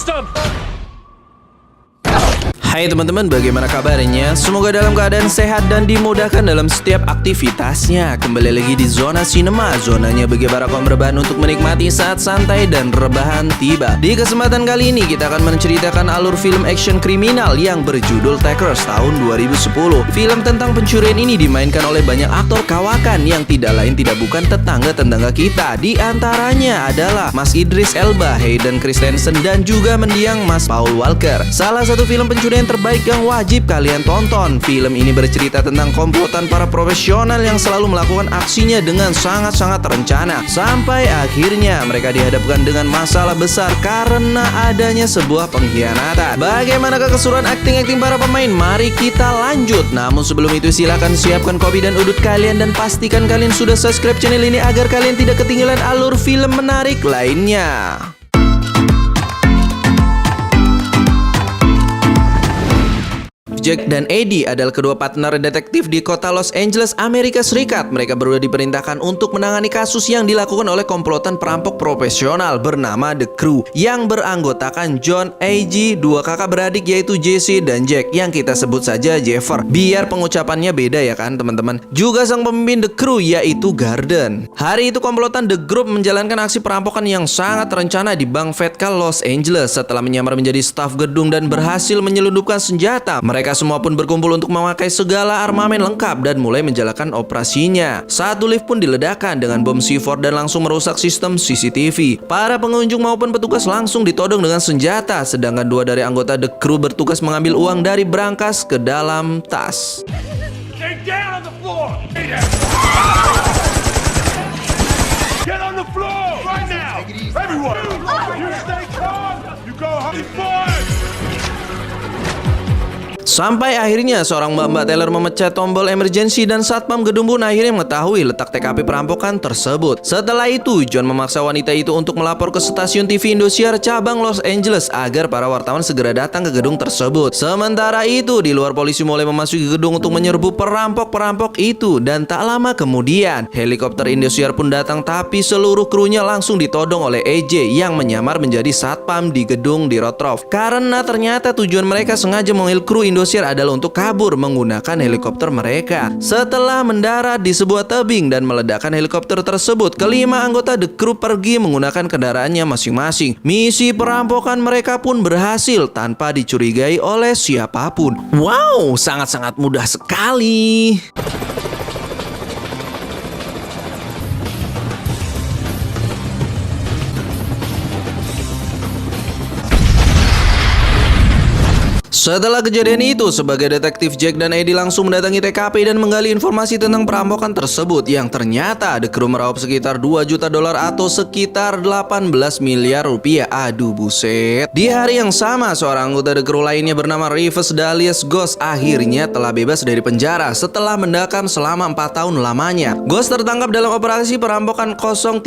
lost him! Hai teman-teman, bagaimana kabarnya? Semoga dalam keadaan sehat dan dimudahkan dalam setiap aktivitasnya. Kembali lagi di Zona Sinema, zonanya bagi para kaum rebahan untuk menikmati saat santai dan rebahan tiba. Di kesempatan kali ini kita akan menceritakan alur film action kriminal yang berjudul Takers tahun 2010. Film tentang pencurian ini dimainkan oleh banyak aktor kawakan yang tidak lain tidak bukan tetangga-tetangga kita. Di antaranya adalah Mas Idris Elba, Hayden Christensen, dan juga mendiang Mas Paul Walker. Salah satu film pencurian terbaik yang wajib kalian tonton. Film ini bercerita tentang komplotan para profesional yang selalu melakukan aksinya dengan sangat-sangat terencana. Sampai akhirnya mereka dihadapkan dengan masalah besar karena adanya sebuah pengkhianatan. Bagaimanakah keseruan akting para pemain? Mari kita lanjut. Namun sebelum itu silahkan siapkan kopi dan udut kalian dan pastikan kalian sudah subscribe channel ini agar kalian tidak ketinggalan alur film menarik lainnya. Jack dan Eddie adalah kedua partner detektif di kota Los Angeles, Amerika Serikat. Mereka berdua diperintahkan untuk menangani kasus yang dilakukan oleh komplotan perampok profesional bernama The Crew yang beranggotakan John, A.G., dua kakak beradik yaitu Jesse dan Jack yang kita sebut saja Jeffer. Biar pengucapannya beda ya kan teman-teman. Juga sang pemimpin The Crew yaitu Garden. Hari itu komplotan The Group menjalankan aksi perampokan yang sangat terencana di Bank Federal Los Angeles. Setelah menyamar menjadi staf gedung dan berhasil menyelundupkan senjata, mereka semua pun berkumpul untuk memakai segala armamen lengkap dan mulai menjalankan operasinya. Satu lift pun diledakkan dengan bom C4 dan langsung merusak sistem CCTV. Para pengunjung maupun petugas langsung ditodong dengan senjata, sedangkan dua dari anggota The Crew bertugas mengambil uang dari brankas ke dalam tas. Get down on the floor! Get on the floor right now! Everyone! You stay calm! You go home! Sampai akhirnya seorang mbak-mbak teller memencet tombol emergency dan satpam gedung pun akhirnya mengetahui letak TKP perampokan tersebut. Setelah itu, John memaksa wanita itu untuk melapor ke stasiun TV Indosiar cabang Los Angeles agar para wartawan segera datang ke gedung tersebut. Sementara itu, di luar polisi mulai memasuki gedung untuk menyerbu perampok-perampok itu dan tak lama kemudian helikopter Indosiar pun datang, tapi seluruh krunya langsung ditodong oleh AJ yang menyamar menjadi satpam di gedung di Rotroff. Karena ternyata tujuan mereka sengaja memanggil kru Indosiar adalah untuk kabur menggunakan helikopter mereka. Setelah mendarat di sebuah tebing dan meledakkan helikopter tersebut, kelima anggota The Crew pergi menggunakan kendaraannya masing-masing. Misi perampokan mereka pun berhasil tanpa dicurigai oleh siapapun. Wow, sangat-sangat mudah sekali. Setelah kejadian itu, sebagai detektif Jack dan Eddie langsung mendatangi TKP dan menggali informasi tentang perampokan tersebut yang ternyata The Crew meraup sekitar 2 juta dolar atau sekitar 18 miliar rupiah. Aduh buset. Di hari yang sama, seorang anggota The Crew lainnya bernama Rivers alias Ghost akhirnya telah bebas dari penjara setelah mendakam selama 4 tahun lamanya. Ghost tertangkap dalam operasi perampokan 0.4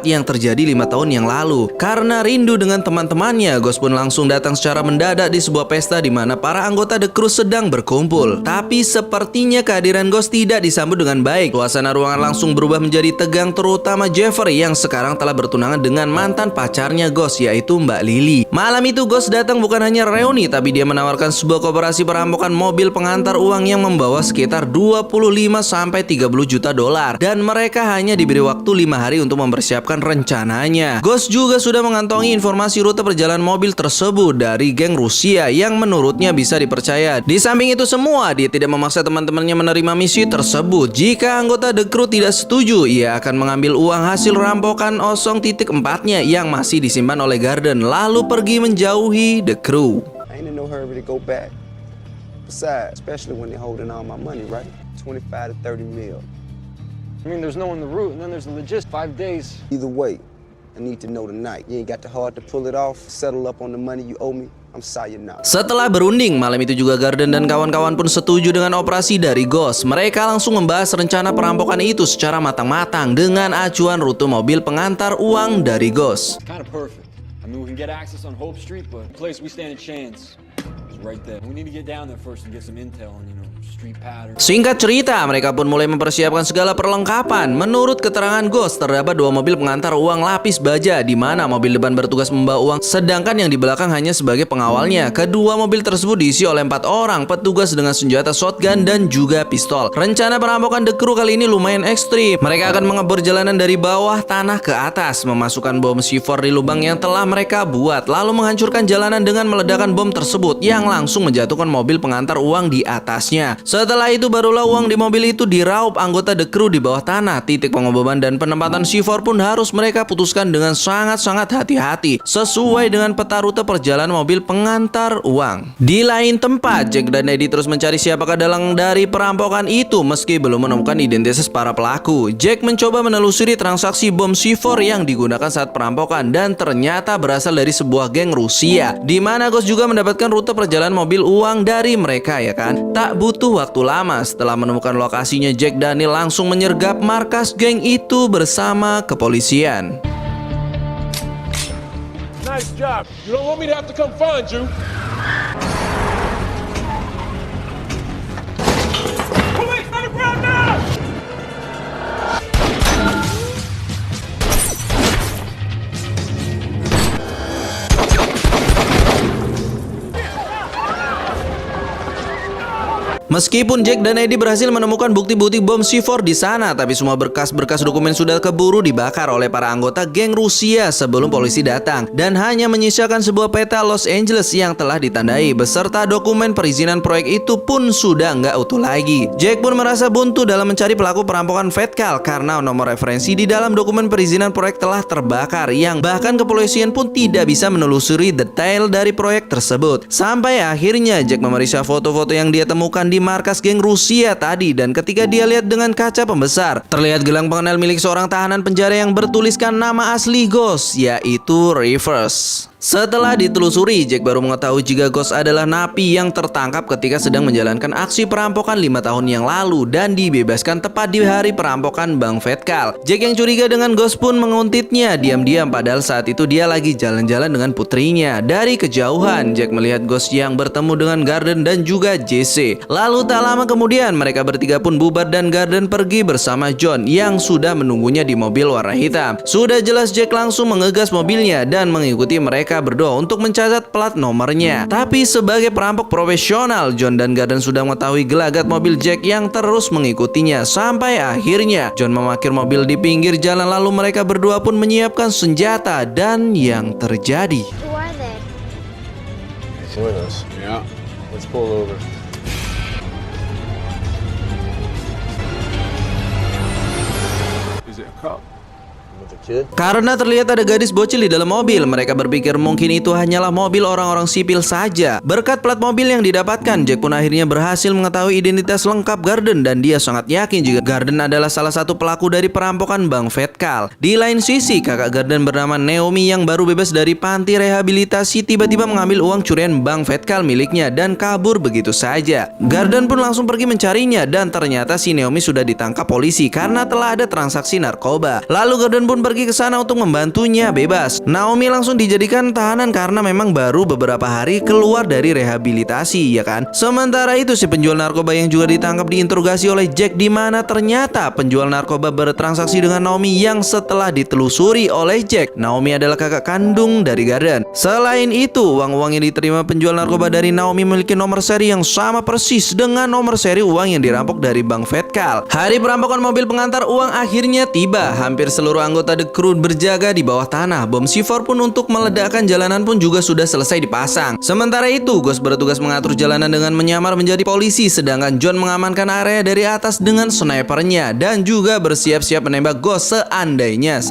yang terjadi 5 tahun yang lalu. Karena rindu dengan teman-temannya, Ghost pun langsung datang secara mendadak di sebuah pesta di mana para anggota The Crew sedang berkumpul. Tapi sepertinya kehadiran Ghost tidak disambut dengan baik. Suasana ruangan langsung berubah menjadi tegang, terutama Jeffrey yang sekarang telah bertunangan dengan mantan pacarnya Ghost yaitu Mbak Lily. Malam itu Ghost datang bukan hanya reuni, tapi dia menawarkan sebuah kooperasi perampokan mobil pengantar uang yang membawa sekitar 25 sampai 30 juta dolar dan mereka hanya diberi waktu 5 hari untuk mempersiapkan rencananya. Ghost juga sudah mengantongi informasi rute perjalanan mobil tersebut dari geng Rusia yang menurutnya bisa dipercaya. Di samping itu semua, dia tidak memaksa teman-temannya menerima misi tersebut. Jika anggota The Crew tidak setuju, ia akan mengambil uang hasil rampokan 0.4-nya yang masih disimpan oleh Garden, lalu pergi menjauhi The Crew. I ain't in no hurry to go back. Besides, especially when they're holding all my money, right? 25 to 30 mil. I mean, there's no on the route, and then there's the logist. 5 days. Either way, I need to know tonight. You ain't got the heart to pull it off, settle up on the money you owe me. Setelah berunding, malam itu juga Garden dan kawan-kawan pun setuju dengan operasi dari Ghost. Mereka langsung membahas rencana perampokan itu secara matang-matang dengan acuan rute mobil pengantar uang dari Ghost. street pattern. Singkat cerita, mereka pun mulai mempersiapkan segala perlengkapan. Menurut keterangan Ghost, terdapat 2 mobil pengantar uang lapis baja, di mana mobil depan bertugas membawa uang, sedangkan yang di belakang hanya sebagai pengawalnya. Kedua mobil tersebut diisi oleh 4 orang petugas dengan senjata shotgun dan juga pistol. Rencana perampokan The Crew kali ini lumayan ekstrim. Mereka akan mengebor jalanan dari bawah tanah ke atas, memasukkan bom C4 di lubang yang telah mereka buat, lalu menghancurkan jalanan dengan meledakkan bom tersebut yang langsung menjatuhkan mobil pengantar uang di atasnya. Setelah itu barulah uang di mobil itu diraup anggota The Crew di bawah tanah. Titik pengeboman dan penempatan C4 pun harus mereka putuskan dengan sangat-sangat hati-hati sesuai dengan peta rute perjalanan mobil pengantar uang. Di lain tempat, Jack dan Eddie terus mencari siapakah dalang dari perampokan itu meski belum menemukan identitas para pelaku. Jack mencoba menelusuri transaksi bom C4 yang digunakan saat perampokan dan ternyata berasal dari sebuah geng Rusia, di mana Ghost juga mendapatkan rute perjalanan mobil uang dari mereka, ya kan? Tak butuh waktu lama, setelah menemukan lokasinya, Jack Daniel langsung menyergap markas geng itu bersama kepolisian. Nice job. You don't want me to have to come find you. Police on the ground now! Meskipun Jack dan Eddie berhasil menemukan bukti-bukti bom C4 di sana, tapi semua berkas-berkas dokumen sudah keburu dibakar oleh para anggota geng Rusia sebelum polisi datang, dan hanya menyisakan sebuah peta Los Angeles yang telah ditandai beserta dokumen perizinan proyek itu pun sudah nggak utuh lagi. Jack pun merasa buntu dalam mencari pelaku perampokan Fatcal karena nomor referensi di dalam dokumen perizinan proyek telah terbakar, yang bahkan kepolisian pun tidak bisa menelusuri detail dari proyek tersebut. Sampai akhirnya Jack memeriksa foto-foto yang dia temukan di markas geng Rusia tadi, dan ketika dia lihat dengan kaca pembesar, terlihat gelang pengenal milik seorang tahanan penjara yang bertuliskan nama asli Ghost, yaitu Rivers. Setelah ditelusuri, Jack baru mengetahui jika Ghost adalah napi yang tertangkap ketika sedang menjalankan aksi perampokan 5 tahun yang lalu dan dibebaskan tepat di hari perampokan Bank Fatcal. Jack yang curiga dengan Ghost pun menguntitnya diam-diam, padahal saat itu dia lagi jalan-jalan dengan putrinya. Dari kejauhan, Jack melihat Ghost yang bertemu dengan Garden dan juga JC. Lalu tak lama kemudian mereka bertiga pun bubar dan Garden pergi bersama John yang sudah menunggunya di mobil warna hitam. Sudah jelas Jack langsung mengegas mobilnya dan mengikuti mereka berdua untuk mencatat plat nomornya. Tapi sebagai perampok profesional, John dan Garden sudah mengetahui gelagat mobil Jack yang terus mengikutinya. Sampai akhirnya John memarkir mobil di pinggir jalan, lalu mereka berdua pun menyiapkan senjata, dan yang terjadi. Who are they? It's with us. Yeah. Let's pull over. Is it a cop? With the kid? Karena terlihat ada gadis bocil di dalam mobil, mereka berpikir mungkin itu hanyalah mobil orang-orang sipil saja. Berkat plat mobil yang didapatkan, Jack pun akhirnya berhasil mengetahui identitas lengkap Garden, dan dia sangat yakin jika Garden adalah salah satu pelaku dari perampokan Bank Fatcal. Di lain sisi, kakak Garden bernama Naomi yang baru bebas dari panti rehabilitasi tiba-tiba mengambil uang curian Bank Fatcal miliknya dan kabur begitu saja. Garden pun langsung pergi mencarinya, dan ternyata si Naomi sudah ditangkap polisi karena telah ada transaksi narkoba. Lalu Garden pun pergi ke sana untuk membantunya bebas. Naomi langsung dijadikan tahanan karena memang baru beberapa hari keluar dari rehabilitasi, ya kan? Sementara itu si penjual narkoba yang juga ditangkap diinterogasi oleh Jack, di mana ternyata penjual narkoba bertransaksi dengan Naomi yang setelah ditelusuri oleh Jack, Naomi adalah kakak kandung dari Garden. Selain itu, uang-uang yang diterima penjual narkoba dari Naomi memiliki nomor seri yang sama persis dengan nomor seri uang yang dirampok dari Bank Fatcal. Hari perampokan mobil pengantar uang akhirnya tiba. Hampir seluruh anggota The Crew berjaga di bawah tanah. Bom C4 pun untuk meledakkan jalanan pun juga sudah selesai dipasang. Sementara itu, Ghost bertugas mengatur jalanan dengan menyamar menjadi polisi, sedangkan John mengamankan area dari atas dengan snipernya dan juga bersiap-siap menembak Ghost seandainya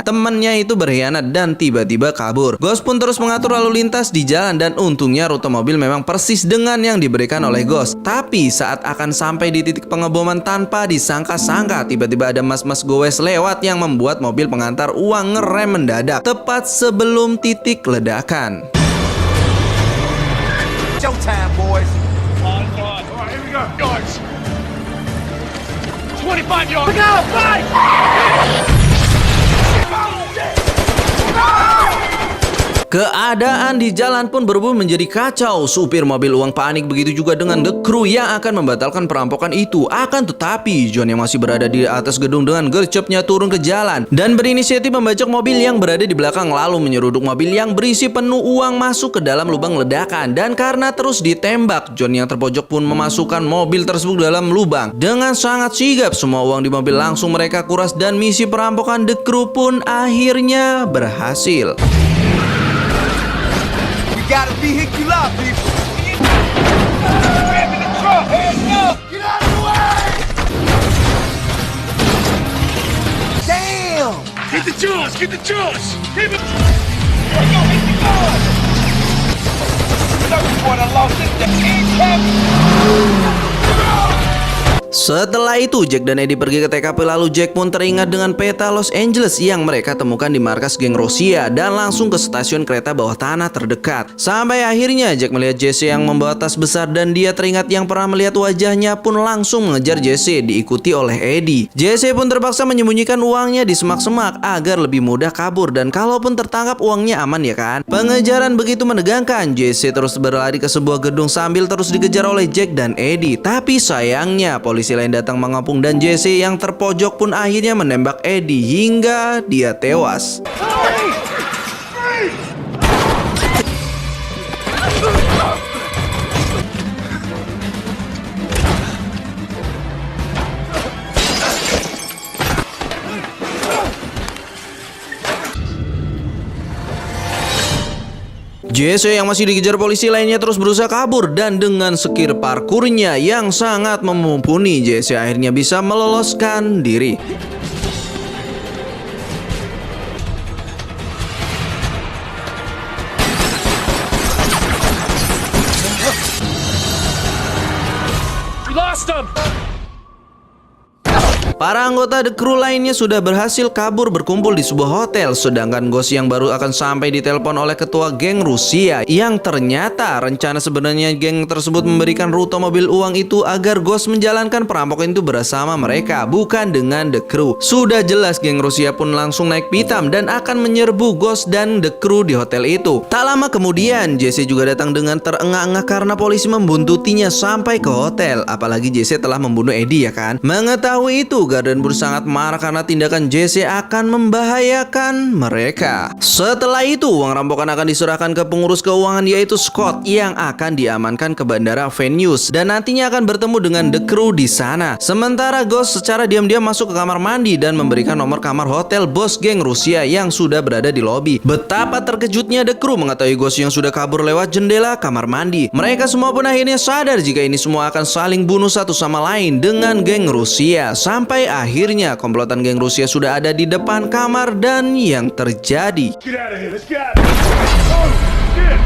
temannya itu berkhianat dan tiba-tiba kabur. Ghost pun terus mengatur lalu lintas di jalan, dan untungnya rute mobil memang persis dengan yang diberikan oleh Ghost. Tapi saat akan sampai di titik pengeboman, tanpa disangka-sangka tiba-tiba ada mas-mas gowes lewat yang membuat mobil pengantar uang ngerem mendadak tepat sebelum titik ledakan. Showtime, boys. All right, here we go. Yards. 25 yards. Look out! Fight! Keadaan di jalan pun berubah menjadi kacau. Supir mobil uang panik, begitu juga dengan The Crew yang akan membatalkan perampokan itu. Akan tetapi John yang masih berada di atas gedung dengan gercepnya turun ke jalan dan berinisiatif membajak mobil yang berada di belakang, lalu menyeruduk mobil yang berisi penuh uang masuk ke dalam lubang ledakan. Dan karena terus ditembak, John yang terpojok pun memasukkan mobil tersebut dalam lubang. Dengan sangat sigap, semua uang di mobil langsung mereka kuras dan misi perampokan The Crew pun akhirnya berhasil. Got a vehicle up, people. Grab in the truck. Hands up. Get out of the way. Damn. Get the juice. Get the juice. Keep it. There you go. Hit the gun. Another one I lost it. The handcuff. Setelah itu Jack dan Eddie pergi ke TKP, lalu Jack pun teringat dengan peta Los Angeles yang mereka temukan di markas geng Rusia dan langsung ke stasiun kereta bawah tanah terdekat. Sampai akhirnya Jack melihat Jesse yang membawa tas besar dan dia teringat yang pernah melihat wajahnya pun langsung mengejar Jesse diikuti oleh Eddie. Jesse pun terpaksa menyembunyikan uangnya di semak-semak agar lebih mudah kabur dan kalaupun tertangkap uangnya aman ya kan. Pengejaran begitu menegangkan. Jesse terus berlari ke sebuah gedung sambil terus dikejar oleh Jack dan Eddie. Tapi sayangnya polisi lain datang mengepung dan Jesse yang terpojok pun akhirnya menembak Eddie hingga dia tewas. Jesse yang masih dikejar polisi lainnya terus berusaha kabur dan dengan skill parkurnya yang sangat mumpuni, Jesse akhirnya bisa meloloskan diri. We lost him. Para anggota The Crew lainnya sudah berhasil kabur berkumpul di sebuah hotel, sedangkan Ghost yang baru akan sampai ditelepon oleh ketua geng Rusia yang ternyata rencana sebenarnya geng tersebut memberikan rute mobil uang itu agar Ghost menjalankan perampokan itu bersama mereka, bukan dengan The Crew. Sudah jelas geng Rusia pun langsung naik pitam dan akan menyerbu Ghost dan The Crew di hotel itu. Tak lama kemudian Jesse juga datang dengan terengah-engah karena polisi membuntutinya sampai ke hotel. Apalagi Jesse telah membunuh Eddie ya kan. Mengetahui itu Garden Bull sangat marah karena tindakan Jesse akan membahayakan mereka. Setelah itu uang rampokan akan diserahkan ke pengurus keuangan yaitu Scott yang akan diamankan ke bandara Venus dan nantinya akan bertemu dengan The Crew di sana. Sementara Ghost secara diam-diam masuk ke kamar mandi dan memberikan nomor kamar hotel bos geng Rusia yang sudah berada di lobi. Betapa terkejutnya The Crew mengetahui Ghost yang sudah kabur lewat jendela kamar mandi. Mereka semua pun akhirnya sadar jika ini semua akan saling bunuh satu sama lain dengan geng Rusia. Sampai akhirnya komplotan geng Rusia sudah ada di depan kamar dan yang terjadi. Get out of here. Let's get out of here. Oh, shit.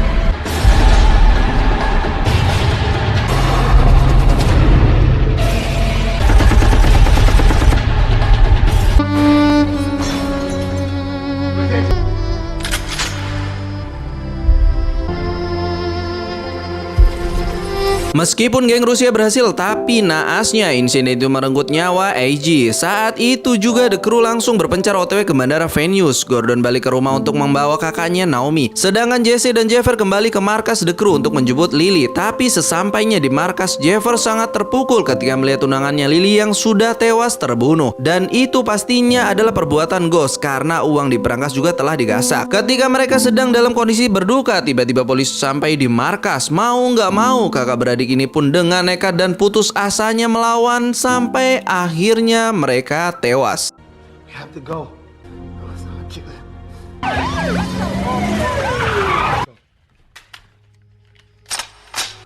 Meskipun geng Rusia berhasil, tapi naasnya insiden itu merenggut nyawa AG. Saat itu juga The Crew langsung berpencar OTW ke bandara Venus. Gordon balik ke rumah untuk membawa kakaknya Naomi. Sedangkan Jesse dan Jeffer kembali ke markas The Crew untuk menjemput Lily. Tapi sesampainya di markas, Jeffer sangat terpukul ketika melihat tunangannya Lily yang sudah tewas terbunuh. Dan itu pastinya adalah perbuatan Ghost karena uang di perangkas juga telah digasak. Ketika mereka sedang dalam kondisi berduka, tiba-tiba polisi sampai di markas. Mau nggak mau, kakak beradik ini pun dengan nekat dan putus asanya melawan sampai akhirnya mereka tewas. You have to go.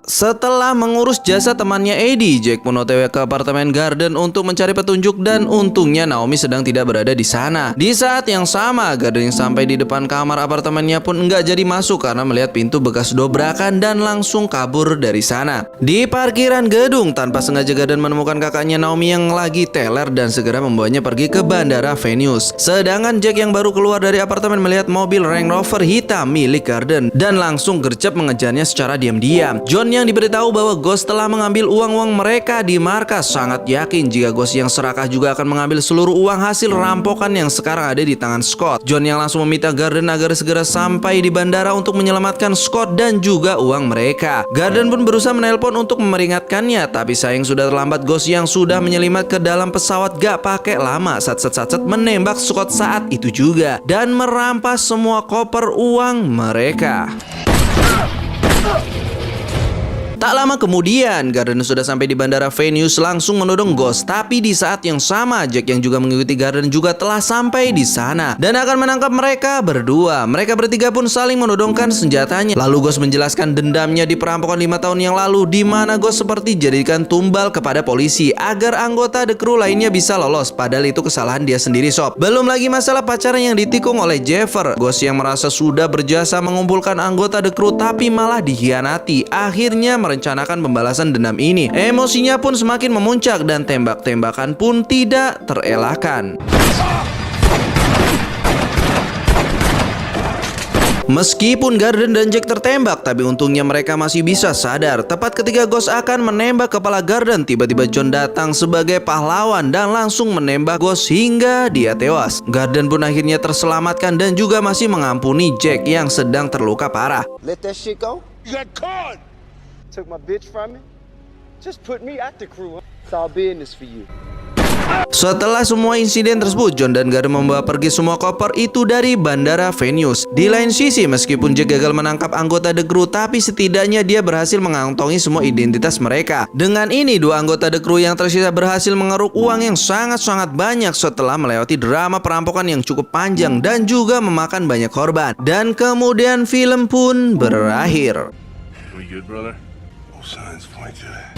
Setelah mengurus jasa temannya Eddie, Jack pun OTW ke apartemen Garden untuk mencari petunjuk dan untungnya Naomi sedang tidak berada di sana. Di saat yang sama, Garden yang sampai di depan kamar apartemennya pun nggak jadi masuk karena melihat pintu bekas dobrakan dan langsung kabur dari sana. Di parkiran gedung, tanpa sengaja Garden menemukan kakaknya Naomi yang lagi teler dan segera membawanya pergi ke bandara Venus. Sedangkan Jack yang baru keluar dari apartemen melihat mobil Range Rover hitam milik Garden dan langsung gercep mengejarnya secara diam-diam. John yang diberitahu bahwa Ghost telah mengambil uang-uang mereka di markas sangat yakin jika Ghost yang serakah juga akan mengambil seluruh uang hasil rampokan yang sekarang ada di tangan Scott. John yang langsung meminta Garden agar segera sampai di bandara untuk menyelamatkan Scott dan juga uang mereka. Garden pun berusaha menelpon untuk memperingatkannya, tapi sayang sudah terlambat. Ghost yang sudah menyelimat ke dalam pesawat gak pakai lama, sat menembak Scott saat itu juga dan merampas semua koper uang mereka. Tak lama kemudian, Garden sudah sampai di bandara Venus langsung menodong Ghost. Tapi di saat yang sama, Jack yang juga mengikuti Garden juga telah sampai di sana dan akan menangkap mereka berdua. Mereka bertiga pun saling menodongkan senjatanya. Lalu Ghost menjelaskan dendamnya di perampokan 5 tahun yang lalu, di mana Ghost seperti jadikan tumbal kepada polisi agar anggota The Crew lainnya bisa lolos. Padahal itu kesalahan dia sendiri, sob. Belum lagi masalah pacaran yang ditikung oleh Jeffer. Ghost yang merasa sudah berjasa mengumpulkan anggota The Crew tapi malah dikhianati. Akhirnya merencanakan pembalasan dendam ini. Emosinya pun semakin memuncak dan tembak-tembakan pun tidak terelakkan. Meskipun Garden dan Jack tertembak, tapi untungnya mereka masih bisa sadar. Tepat ketika Ghost akan menembak kepala Garden, tiba-tiba John datang sebagai pahlawan dan langsung menembak Ghost hingga dia tewas. Garden pun akhirnya terselamatkan dan juga masih mengampuni Jack yang sedang terluka parah. Let that shit go? You got caught! Took my bitch from me? Just put me at the crew. It's all business for you. Setelah semua insiden tersebut, John dan Garden membawa pergi semua koper itu dari bandara Venus. Di lain sisi, meskipun Jack gagal menangkap anggota The Crew, tapi setidaknya dia berhasil mengantongi semua identitas mereka. Dengan ini, 2 anggota The Crew yang tersisa berhasil mengeruk uang yang sangat-sangat banyak setelah melewati drama perampokan yang cukup panjang dan juga memakan banyak korban. Dan kemudian film pun berakhir. We good, brother? All signs point to that.